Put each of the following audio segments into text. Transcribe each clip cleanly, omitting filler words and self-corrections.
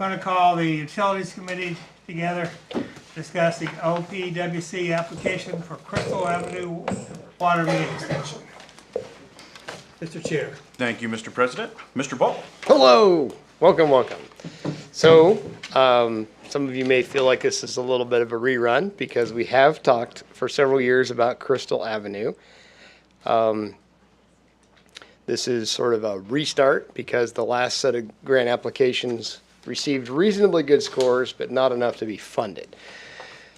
Going to call the Utilities Committee together, discuss the OPWC application for Crystal Avenue water main extension. Mr. Chair. Thank you, Mr. President. Mr. Ball. Hello, welcome. So, some of you may feel like this is a little bit of a rerun because we have talked for several years about Crystal Avenue. This is sort of a restart because the last set of grant applications received reasonably good scores, but not enough to be funded.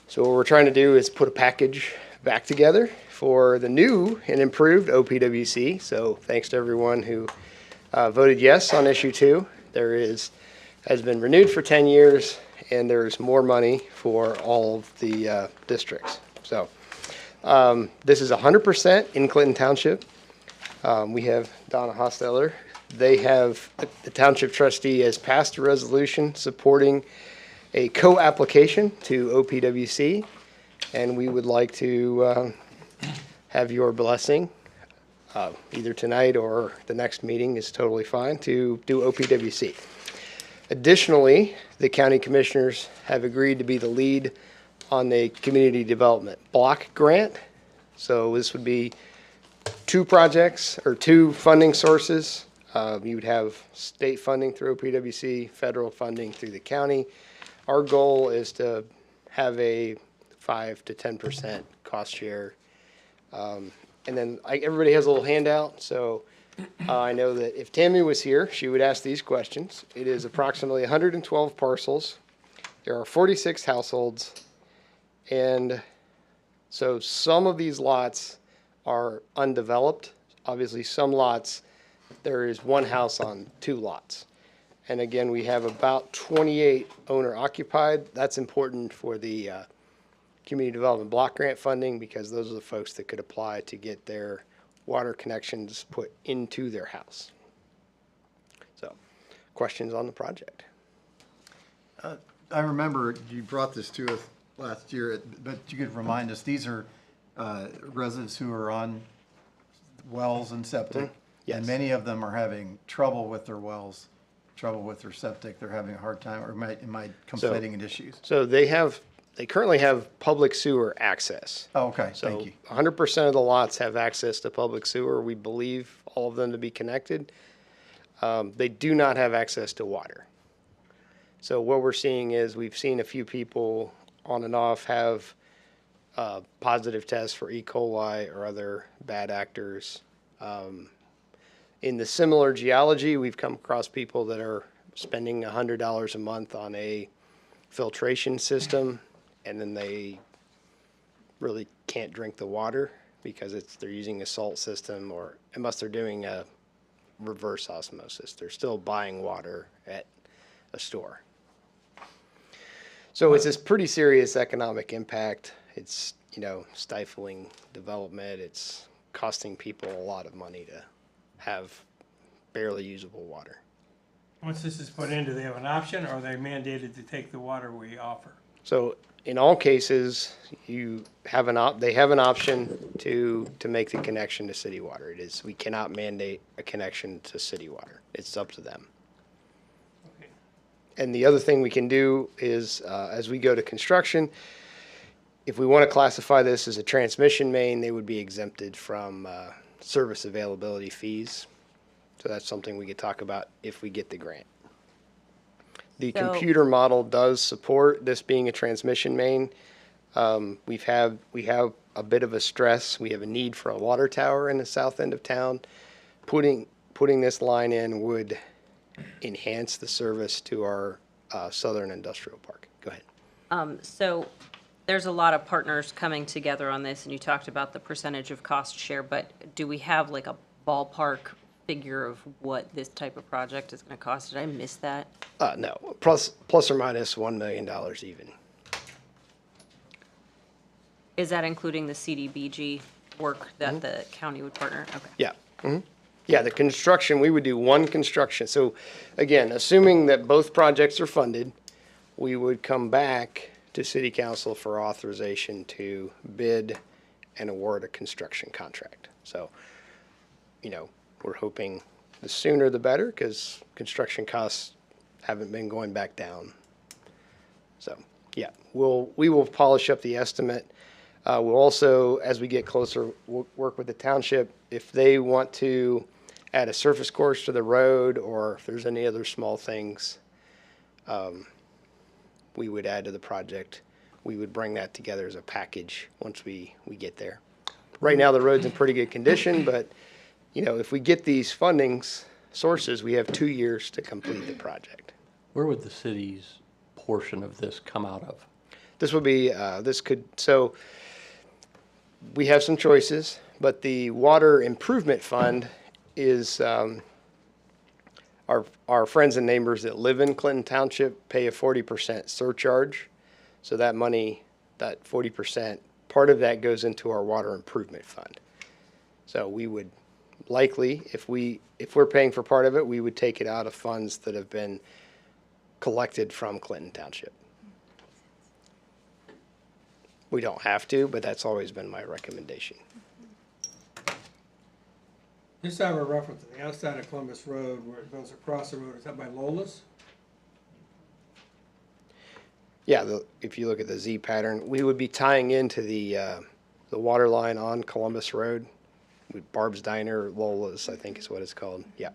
So what we're trying to do is put a package back together for the new and improved OPWC. So thanks to everyone who voted yes on issue 2. Has been renewed for 10 years, and there's more money for all of the districts. So this is 100% in Clinton Township. We have Donna Hosteller. The township trustee has passed a resolution supporting a co-application to OPWC, and we would like to have your blessing, either tonight or the next meeting is totally fine, to do OPWC. Additionally, the county commissioners have agreed to be the lead on the community development block grant. So this would be 2 projects or 2 funding sources. You would have state funding through OPWC, federal funding through the county. Our goal is to have a 5 to 10% cost share. And then everybody has a little handout. So I know that if Tammy was here, she would ask these questions. It is approximately 112 parcels. There are 46 households. And so some of these lots are undeveloped. Obviously, some lots, there is 1 house on 2 lots. And again, we have about 28 owner occupied. That's important for the community development block grant funding because those are the folks that could apply to get their water connections put into their house. So, questions on the project? I remember you brought this to us last year, but you could remind us, these are residents who are on wells and septic. Yes. And many of them are having trouble with their wells, trouble with their septic. They're having a hard time, or am I conflating issues? So they currently have public sewer access. Oh, okay, So thank you. 100% of the lots have access to public sewer. We believe all of them to be connected. They do not have access to water. So what we're seeing is we've seen a few people on and off have positive tests for E. coli or other bad actors. In the similar geology, we've come across people that are spending $100 a month on a filtration system, and then they really can't drink the water because they're using a salt system, or unless they're doing a reverse osmosis. They're still buying water at a store. So it's this pretty serious economic impact. It's, stifling development. It's costing people a lot of money to have barely usable water. Once this is put in, do they have an option, or are they mandated to take the water we offer? So in all cases, they have an option to make the connection to city water. We cannot mandate a connection to city water. It's up to them. Okay. And the other thing we can do is, as we go to construction, if we want to classify this as a transmission main, they would be exempted from service availability fees. So that's something we could talk about if we get the grant. The computer model does support this being a transmission main. We have a bit of a stress. We have a need for a water tower in the south end of town. Putting this line in would enhance the service to our southern industrial park. Go ahead. So there's a lot of partners coming together on this, and you talked about the percentage of cost share, but do we have like a ballpark figure of what this type of project is going to cost? Did I miss that? No, plus or minus $1 million even. Is that including the CDBG work that the county would partner? Okay. Yeah. Mm-hmm. Yeah, the construction, we would do one construction. So again, assuming that both projects are funded, we would come back to city council for authorization to bid and award a construction contract. So, we're hoping the sooner the better because construction costs haven't been going back down. So, yeah, we will polish up the estimate. We'll also, as we get closer, we'll work with the township. If they want to add a surface course to the road, or if there's any other small things we would add to the project, we would bring that together as a package once we get there. Right now, the road's in pretty good condition, but, you know, if we get these fundings sources, we have 2 years to complete the project. Where would the city's portion of this come out of? This would be, so we have some choices, but the Water Improvement Fund is, our friends and neighbors that live in Clinton Township pay a 40% surcharge. So that money, that 40%, part of that goes into our Water Improvement Fund. So we would likely, if we're paying for part of it, we would take it out of funds that have been collected from Clinton Township. We don't have to, but that's always been my recommendation. Just have a reference, on the outside of Columbus Road, where it goes across the road, is that by Lola's? Yeah, if you look at the Z pattern, we would be tying into the water line on Columbus Road with Barb's Diner, Lola's, I think is what it's called. Yeah.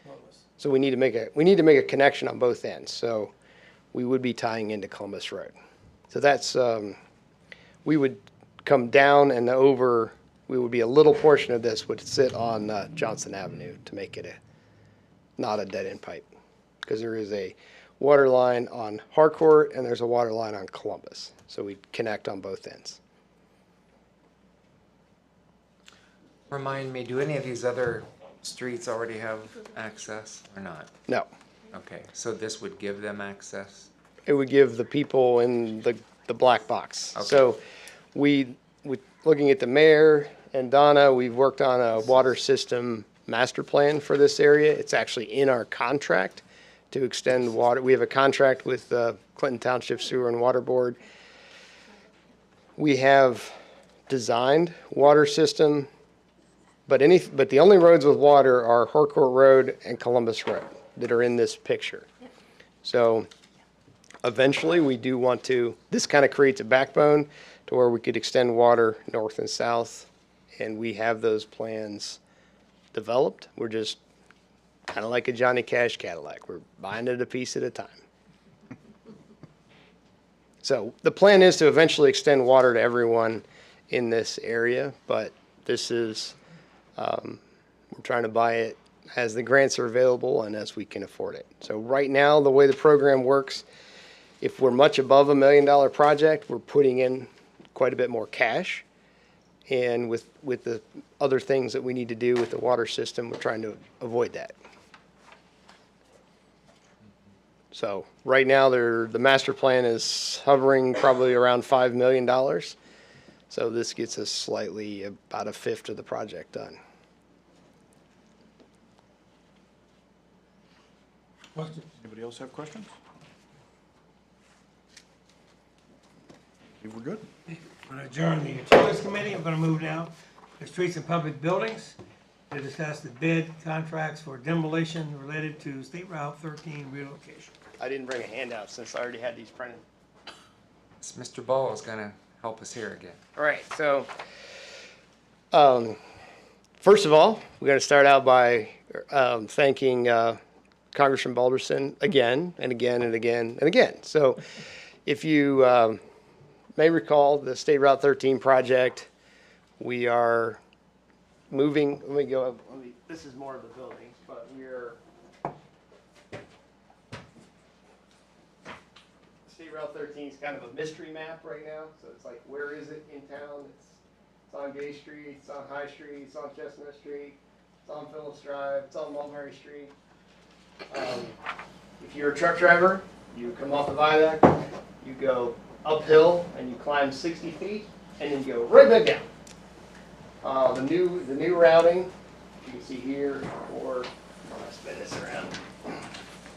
Lola's. So we need to make a connection on both ends. So we would be tying into Columbus Road. So that's we would come down and over. We would be a little portion of this would sit on Johnson Avenue to make it not a dead end pipe, because there is a water line on Harcourt and there's a water line on Columbus. So we connect on both ends. Remind me, do any of these other streets already have access or not? No, Okay, so this would give them access? it would give the people in the black box. Okay. So we looking at the mayor and Donna, we've worked on a water system master plan for this area. It's actually in our contract to extend water. We have a contract with the Clinton Township Sewer and Water Board. We have designed water system, but the only roads with water are Harcourt Road and Columbus Road that are in this picture. So eventually we do want to, this kind of creates a backbone to where we could extend water north and south, and we have those plans developed. We're just kind of like a Johnny Cash Cadillac. We're buying it a piece at a time. So the plan is to eventually extend water to everyone in this area, but this is, we're trying to buy it as the grants are available and as we can afford it. So right now, the way the program works, if we're much above $1 million project, we're putting in quite a bit more cash. And with the other things that we need to do with the water system, we're trying to avoid that. So right now, the master plan is hovering probably around $5 million. So this gets us slightly about a fifth of the project done. Questions? Anybody else have questions? Think we're good? I'm going to adjourn the Utilities Committee. I'm going to move now to Streets and Public Buildings to discuss the bid contracts for demolition related to State Route 13 relocation. I didn't bring a handout since I already had these printed. Mr. Ball is gonna help us here again. All right, so first of all, we're going to start out by thanking Congressman Balderson again and again and again and again. So if you may recall the State Route 13 project, we are moving, this is more of the buildings, but State Route 13 is kind of a mystery map right now. So it's like, where is it in town? It's on Gay Street, it's on High Street, it's on Chestnut Street, it's on Phillips Drive, it's on Mulberry Street. If you're a truck driver, you come off the viaduct, you go uphill and you climb 60 feet and then you go right back down. The new routing, you can see here, or I'll spin this around.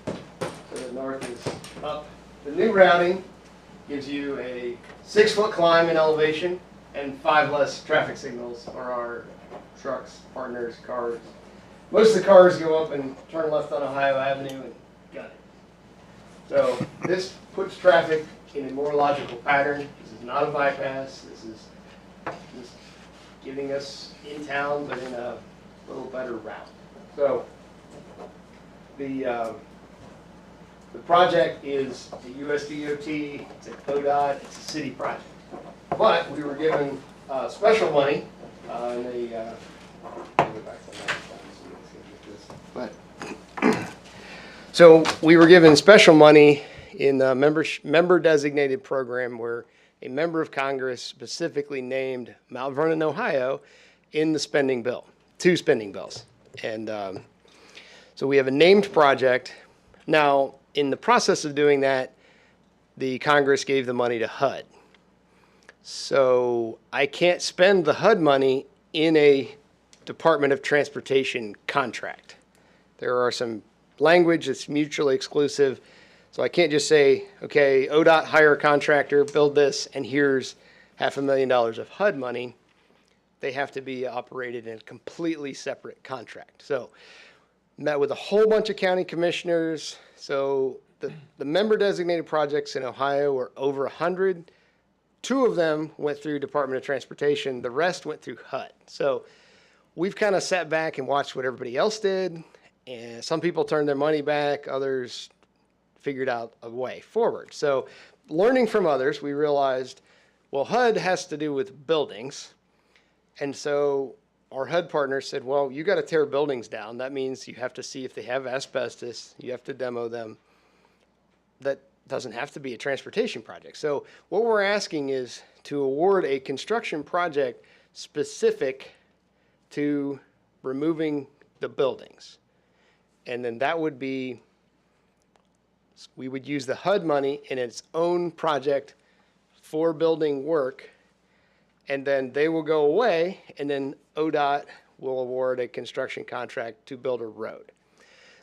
So the north is up. The new routing gives you a 6-foot climb in elevation and 5 less traffic signals for our trucks, partners, cars. Most of the cars go up and turn left on Ohio Avenue and got it. So this puts traffic in a more logical pattern. This is not a bypass. This is just getting us in town, but in a little better route. So the project is a US DOT, it's a ODOT, it's a city project. But we were given special money in a, go back to the next slide so you guys can get this. But so we were given special money in the member designated program where a member of Congress specifically named Mount Vernon, Ohio in the spending bill, 2 spending bills. And so we have a named project. Now, in the process of doing that, the Congress gave the money to HUD. So I can't spend the HUD money in a Department of Transportation contract. There are some language that's mutually exclusive. So I can't just say, okay, ODOT hire a contractor, build this, and here's $500,000 of HUD money. They have to be operated in a completely separate contract. So met with a whole bunch of county commissioners. So the member designated projects in Ohio were over 100. 2 of them went through Department of Transportation. The rest went through HUD. So we've kind of sat back and watched what everybody else did. And some people turned their money back. Others figured out a way forward. So learning from others, we realized, well, HUD has to do with buildings. And so our HUD partners said, well, you got to tear buildings down. That means you have to see if they have asbestos. You have to demo them. That doesn't have to be a transportation project. So what we're asking is to award a construction project specific to removing the buildings. And then that would be, we would use the HUD money in its own project for building work, and then they will go away, and then ODOT will award a construction contract to build a road.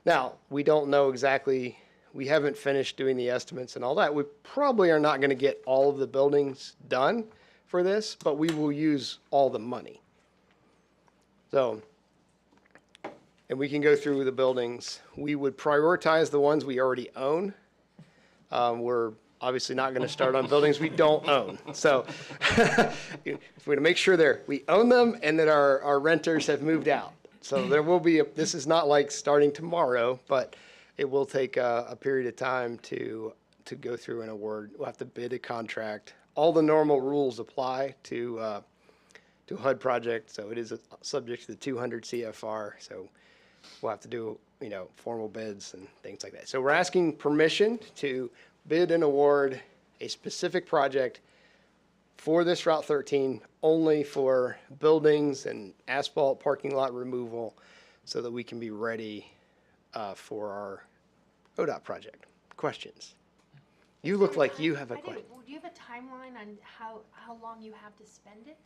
Now, we don't know exactly, we haven't finished doing the estimates and all that. We probably are not going to get all of the buildings done for this, but we will use all the money. So, and we can go through the buildings. We would prioritize the ones we already own. We're obviously not going to start on buildings we don't own. So we're going to make sure we own them and that our renters have moved out. So there will be, this is not like starting tomorrow, but it will take a period of time to go through an award. We'll have to bid a contract. All the normal rules apply to HUD project. So it is subject to the 200 CFR. So we'll have to do, formal bids and things like that. So we're asking permission to bid and award a specific project for this Route 13 only for buildings and asphalt parking lot removal so that we can be ready for our ODOT project. Questions? You look like you have a question. Do you have a timeline on how long you have to spend it?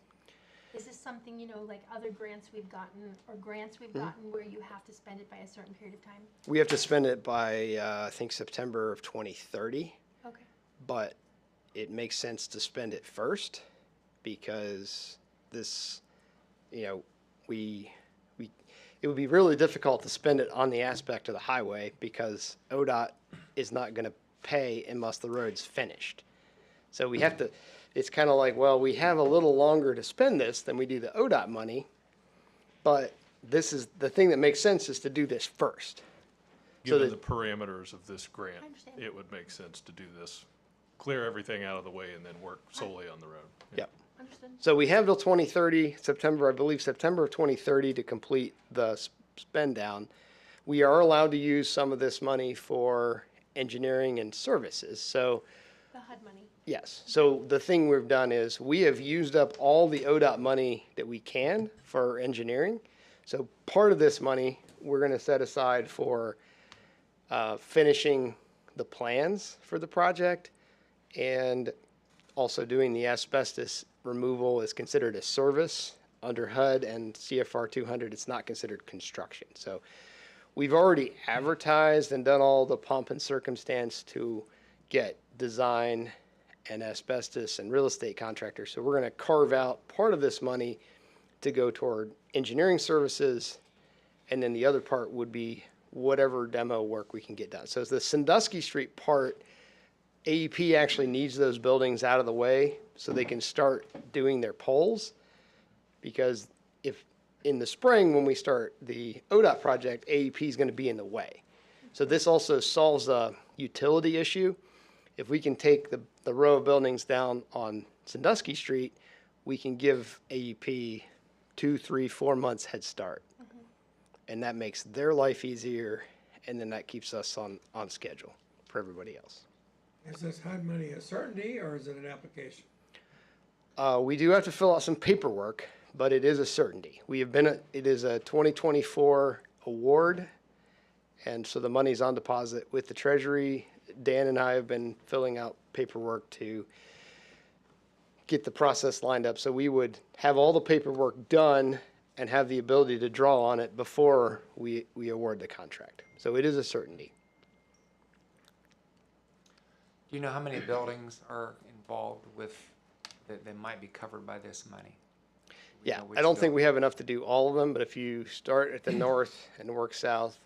Is this something, like other grants we've gotten or grants we've gotten where you have to spend it by a certain period of time? We have to spend it by, I think, September of 2030. Okay. But it makes sense to spend it first because this, it would be really difficult to spend it on the aspect of the highway because ODOT is not going to pay unless the road's finished. So we have to, it's kind of like, well, we have a little longer to spend this than we do the ODOT money, but this is, the thing that makes sense is to do this first. So Given that, the parameters of this grant, I understand. it would make sense to do this, clear everything out of the way and then work solely on the road. yeah. Understood. So we have till 2030, September, I believe September of 2030 to complete the spend down. We are allowed to use some of this money for engineering and services. So The HUD money. yes. So the thing we've done is we have used up all the ODOT money that we can for engineering. So part of this money we're going to set aside for finishing the plans for the project and also doing the asbestos removal is considered a service under HUD and CFR 200. It's not considered construction. So we've already advertised and done all the pomp and circumstance to get design and asbestos and real estate contractors. So we're going to carve out part of this money to go toward engineering services, and then the other part would be whatever demo work we can get done. So the Sandusky Street part, AEP actually needs those buildings out of the way so they can start doing their polls. Because if in the spring, when we start the ODOT project, AEP is going to be in the way. So this also solves a utility issue. If we can take the row of buildings down on Sandusky Street, we can give AEP 2, 3, 4 months head start. And that makes their life easier, and then that keeps us on schedule for everybody else. Is this HUD money a certainty or is it an application? We do have to fill out some paperwork, but it is a certainty. It is a 2024 award, and so the money's on deposit with the Treasury. Dan and I have been filling out paperwork to get the process lined up. So we would have all the paperwork done and have the ability to draw on it before we award the contract. So it is a certainty. Do you know how many buildings are involved with, that might be covered by this money? Do we Yeah, know which I don't think we building? have enough to do all of them, but if you start at the north and work south,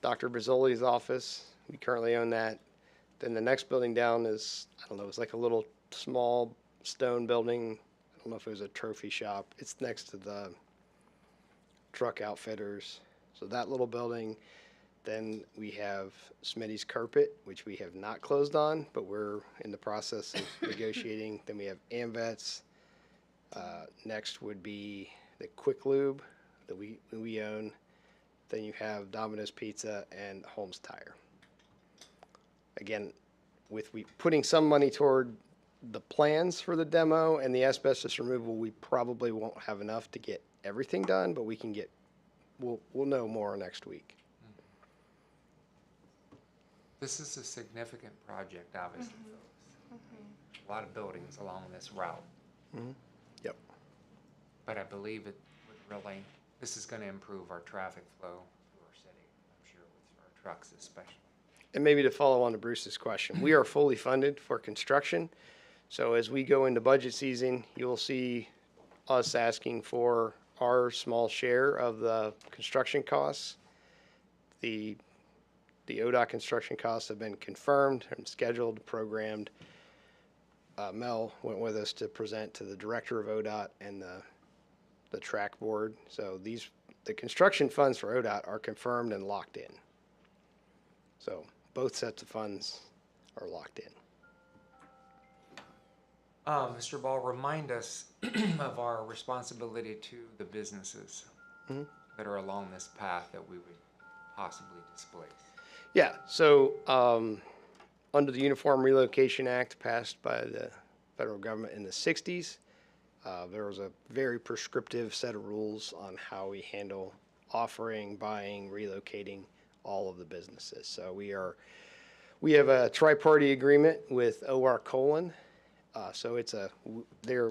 Dr. Brazzoli's office, we currently own that. Then the next building down is, I don't know, it's like a little small stone building. I don't know if it was a trophy shop. It's next to the truck outfitters. So that little building. Then we have Smitty's Carpet, which we have not closed on, but we're in the process of negotiating. Then we have AMVETS. Next would be the Quick Lube that we own. Then you have Domino's Pizza and Holmes Tire. Again, with putting some money toward the plans for the demo and the asbestos removal, we probably won't have enough to get everything done, but we'll know more next week. This is a significant project, obviously, folks. A lot of buildings along this route, Yep. but I believe it would really, this is gonna improve our traffic flow through our city, I'm sure, with our trucks especially. And maybe to follow on to Bruce's question, we are fully funded for construction. So as we go into budget season, you'll see us asking for our small share of the construction costs. The ODOT construction costs have been confirmed and scheduled, programmed. Mel went with us to present to the director of ODOT and the track board. So the construction funds for ODOT are confirmed and locked in. So both sets of funds are locked in. Mr. Ball, remind us of our responsibility to the businesses that are along this path that we would possibly displace. Yeah, so under the Uniform Relocation Act passed by the federal government in the 60s, there was a very prescriptive set of rules on how we handle offering, buying, relocating all of the businesses. So we have a tri-party agreement with OR Colon. So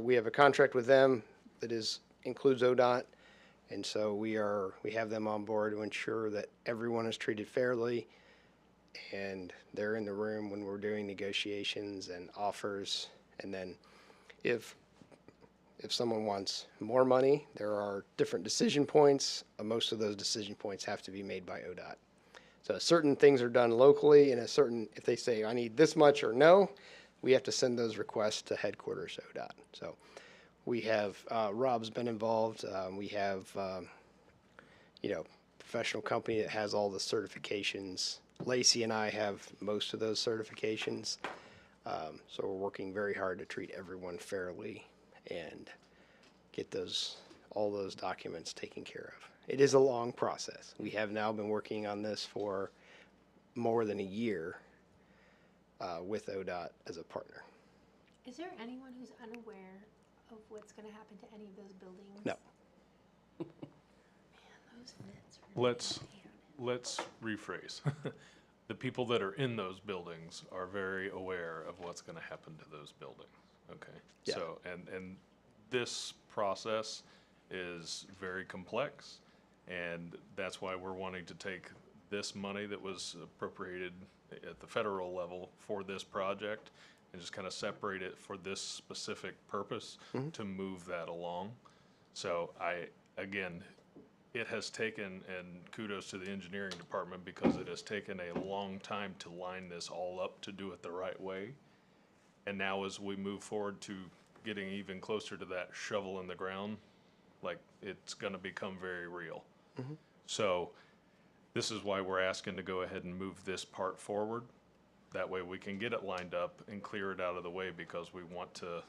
we have a contract with them that includes ODOT. And so we have them on board to ensure that everyone is treated fairly, and they're in the room when we're doing negotiations and offers. And then if someone wants more money, there are different decision points. Most of those decision points have to be made by ODOT. So certain things are done locally, and if they say, I need this much or no, we have to send those requests to headquarters ODOT. So we have, Rob's been involved. We have, professional company that has all the certifications. Lacey and I have most of those certifications. So we're working very hard to treat everyone fairly and get all those documents taken care of. It is a long process. We have now been working on this for more than a year with ODOT as a partner. Is there anyone who's unaware of what's gonna happen to any of those buildings? No. Man, those vets really Let's rephrase. The people that are in those buildings are very aware of what's gonna happen to those buildings, okay? Yeah. So, and this process is very complex, and that's why we're wanting to take this money that was appropriated at the federal level for this project and just kind of separate it for this specific purpose to move that along. So again, it has taken, and kudos to the engineering department, because it has taken a long time to line this all up to do it the right way. And now as we move forward to getting even closer to that shovel in the ground, like, it's gonna become very real. So this is why we're asking to go ahead and move this part forward. That way we can get it lined up and clear it out of the way, because we want to,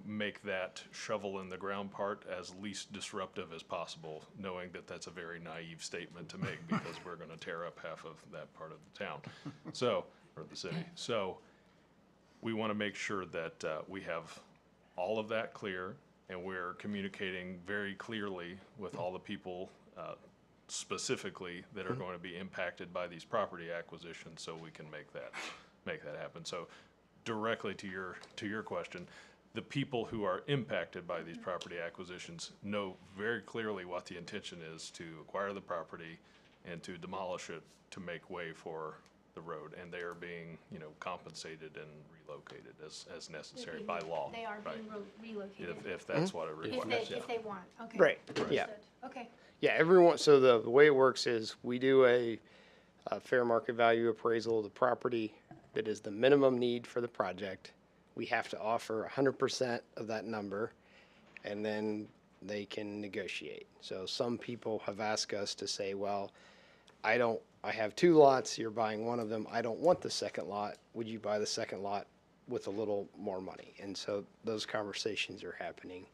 make that shovel in the ground part as least disruptive as possible, knowing that that's a very naive statement to make, because we're gonna tear up half of that part of the town, so, or the city. So we wanna make sure that we have all of that clear, and we're communicating very clearly with all the people specifically that are going to be impacted by these property acquisitions, so we can make that happen. So directly to your question, the people who are impacted by these property acquisitions know very clearly what the intention is: to acquire the property and to demolish it to make way for the road, and they are being, compensated and relocated as necessary by law. They are right? being relocated. If that's what it requires. If they want, okay. Right, yeah. Understood. Okay, Yeah, everyone, so the way it works is we do a fair market value appraisal of the property that is the minimum need for the project. We have to offer 100% of that number, and then they can negotiate. So some people have asked us to say, well, I have 2 lots, you're buying one of them, I don't want the second lot, would you buy the second lot with a little more money? And so those conversations are happening.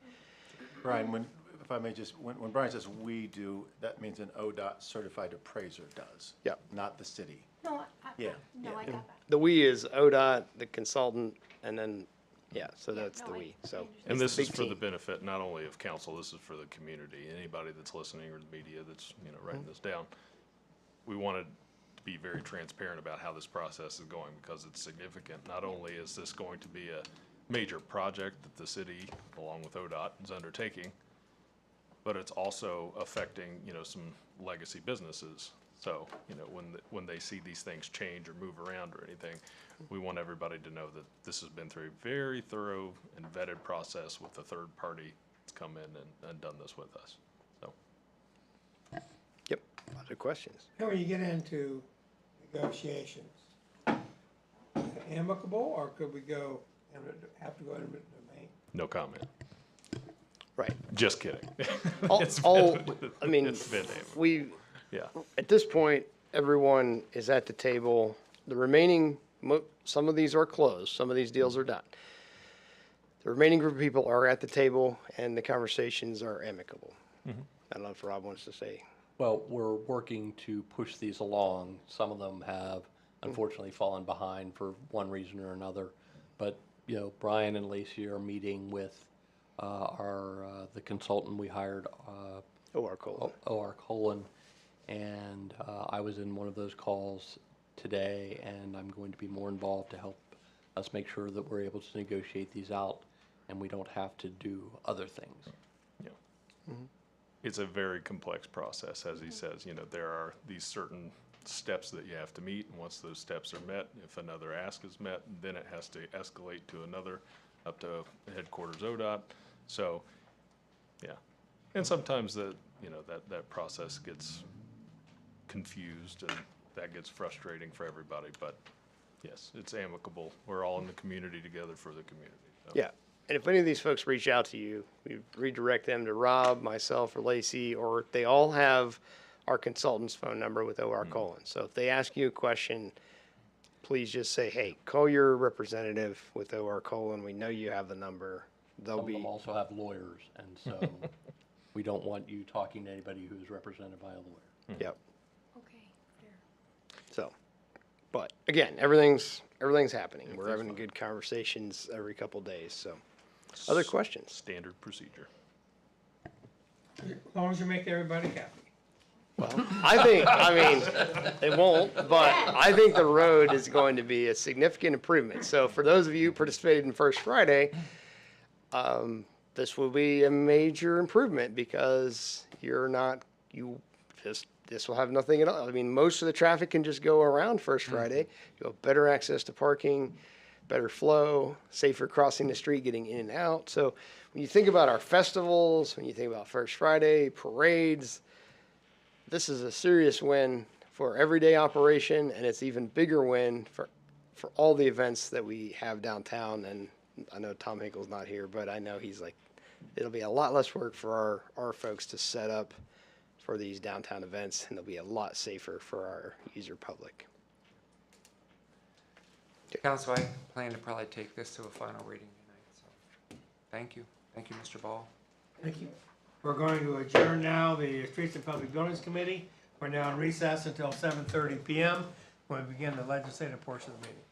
Brian, if I may just, when Brian says "we do," that means an ODOT certified appraiser does. Yep. Not the city. no, Yeah, I got that. The we is ODOT, the consultant, and then, so Yeah, that's no, the I- we, so. And it's this a is big for the team. benefit not only of council, this is for the community, anybody that's listening, or the media that's, writing this down. We wanted to be very transparent about how this process is going, because it's significant. Not only is this going to be a major project that the city, along with ODOT, is undertaking, but it's also affecting, some legacy businesses. So, when they see these things change or move around or anything, we want everybody to know that this has been through a very thorough and vetted process with a third party that's come in and done this with us, so. Yep, other questions? Now, when you get into negotiations, amicable, or could we have to go into domain? No comment. Right. Just kidding. All, It's I mean, it's been amicable. we, Yeah. at this point, everyone is at the table. The remaining, some of these are closed, some of these deals are done. The remaining group of people are at the table, and the conversations are amicable. I don't know if Rob wants to say. Well, we're working to push these along. Some of them have unfortunately fallen behind for one reason or another. But, Brian and Lacey are meeting with the consultant we hired, O.R. Cole. O.R. Colon, and I was in one of those calls today, and I'm going to be more involved to help us make sure that we're able to negotiate these out and we don't have to do other things. Yeah. It's a very complex process, as he says. There are these certain steps that you have to meet, and once those steps are met, if another ask is met, then it has to escalate to another, up to headquarters ODOT. So, yeah. And sometimes that process gets confused, and that gets frustrating for everybody, but yes, it's amicable. We're all in the community together for the community. So. Yeah, and if any of these folks reach out to you, we redirect them to Rob, myself, or Lacey, or they all have our consultant's phone number with O.R. Colon. So if they ask you a question, please just say, hey, call your representative with O.R. Colon. We know you have the number. Some of them also have lawyers, and so we don't want you talking to anybody who's represented by a lawyer. Yep. Okay, fair. So, but again, everything's happening. We're having good conversations every couple days. So, other questions? Standard procedure. As long as you make everybody happy. Well, I mean, they won't, but I think the road is going to be a significant improvement. So, for those of you who participated in First Friday, this will be a major improvement, because this will have nothing at all. I mean, most of the traffic can just go around First Friday. You'll have better access to parking, better flow, safer crossing the street, getting in and out. So when you think about our festivals, when you think about First Friday, parades, this is a serious win for everyday operation, and it's even bigger win for all the events that we have downtown. And I know Tom Hinkle's not here, but I know he's like, it'll be a lot less work for our folks to set up for these downtown events, and it'll be a lot safer for our user public. Council, I plan to probably take this to a final reading tonight, so, thank you. Thank you, Mr. Ball. Thank you. We're going to adjourn now the Streets and Public Buildings Committee. We're now in recess until 7:30 PM when we begin the legislative portion of the meeting.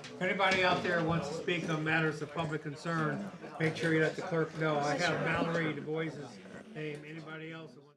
If anybody out there wants to speak on matters of public concern, make sure you let the clerk know. I have Valerie Du Bois's name. Anybody else that wants